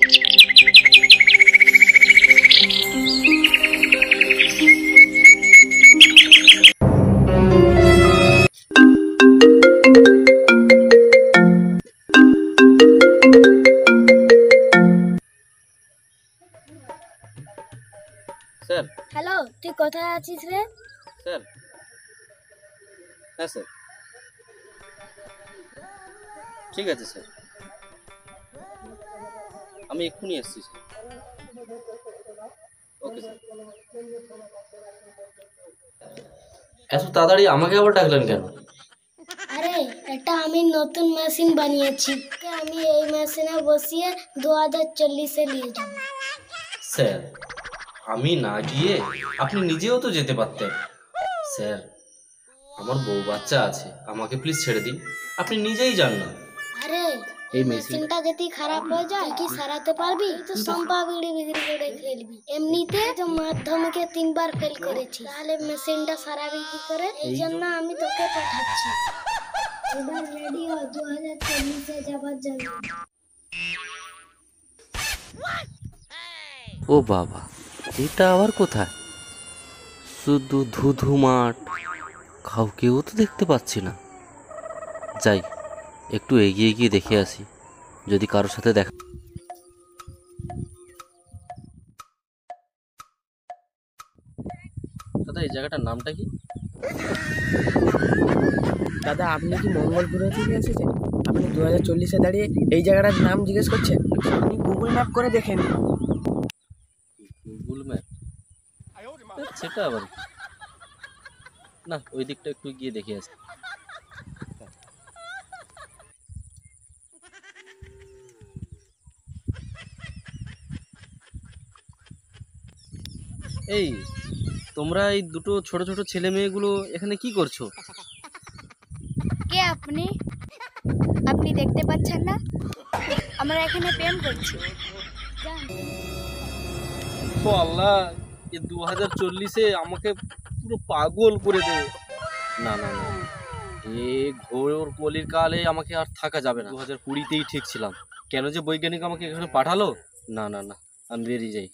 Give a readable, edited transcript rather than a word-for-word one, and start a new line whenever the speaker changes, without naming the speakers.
Sir.
Hello, তুই কোথায় আছিস রে?
স্যার, হ্যাঁ স্যার, ঠিক আছে স্যার, আমি এক্ষুনি আসছি স্যার। Okay sir.
এত তাড়াতাড়ি আমাকে আবার ডাকলেন কেন?
আরে এটা আমি নতুন মেশিন বানিয়েছি, আমি এই মেশিনে বসিয়ে 2040-এ নিয়ে যাব।
স্যার, আমি না গিয়ে আপনি নিজেও তো যেতে পারতেন। স্যার, আমার বউ বাচ্চা আছে, আমাকে প্লিজ ছেড়ে দিন, আপনি নিজেই যান না।
আরে এই মেশিনটা যদি খারাপ হয়ে যায় কি সারাতে পারবি? তো সম্পা বিড়ি বিক্রি করে খেলবি। এমনিতে তো মাধ্যমিকে 3বার ফেল করেছি, তাহলে মেশিনটা সারাবি কি করে? এই জন্য আমি তোকে পাঠাচ্ছি। এবার রেডি হ, 2040-এ যাবার জন্য।
ও বাবা, এটা আবার কোথায়? শুধু ধুধু মাঠ, কাউকেও তো দেখতে পাচ্ছি না। যাই, একটু এগিয়ে গিয়ে দেখে আসি, যদি কারোর সাথে দেখা।
দাদা, এই জায়গাটার নামটা কি?
দাদা, আপনি কি মঙ্গলপুরে থেকে এসেছেন? আপনি 2040-এ দাঁড়িয়ে এই জায়গাটার নাম জিজ্ঞেস করছেন? আপনি গুগল ম্যাপ করে দেখেন।
Google map? সেটা আবার কি? না, ওই দিকটা একটু গিয়ে দেখে আসি। এই, তোমরা এই দুটো ছোট ছোট ছেলে মেয়েগুলো এখানে কি করছো?
কে আপনি? আপনি দেখতে পাচ্ছেন না আমরা এখানে প্রেম করছি?
ও আল্লাহ, এই 2040-এ আমাকে পুরো পাগল করে দেবে। না না না, এ ঘোর কলির কালে আমাকে আর থাকা যাবে না। 2020-তেই ঠিক ছিলাম, কেন যে বৈজ্ঞানিক আমাকে এখানে পাঠালো। না না না, আমি বেরিয়ে যাই।